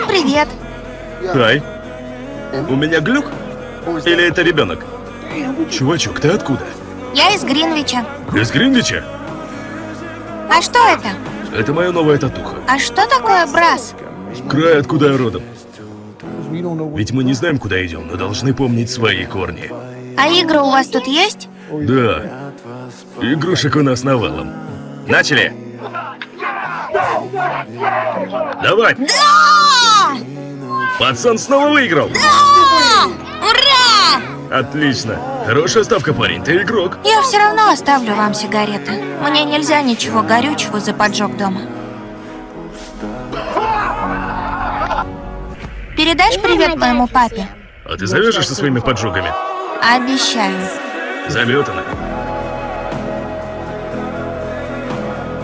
Всем привет. Хай. У меня глюк? Или это ребенок? Чувачок, ты откуда? Я из Гринвича. Из Гринвича? А что это? Это моя новая татуха. А что такое брас? Край, откуда я родом. Ведь мы не знаем, куда идем, но должны помнить свои корни. А игры у вас тут есть? Да. Игрушек у нас навалом. Начали? Давай! Да! Пацан снова выиграл! Да! Ура! Отлично. Хорошая ставка, парень, ты игрок. Я все равно оставлю вам сигареты. Мне нельзя ничего горючего за поджог дома. Передашь привет моему папе? А ты завяжешь со своими поджогами? Обещаю. Заметано.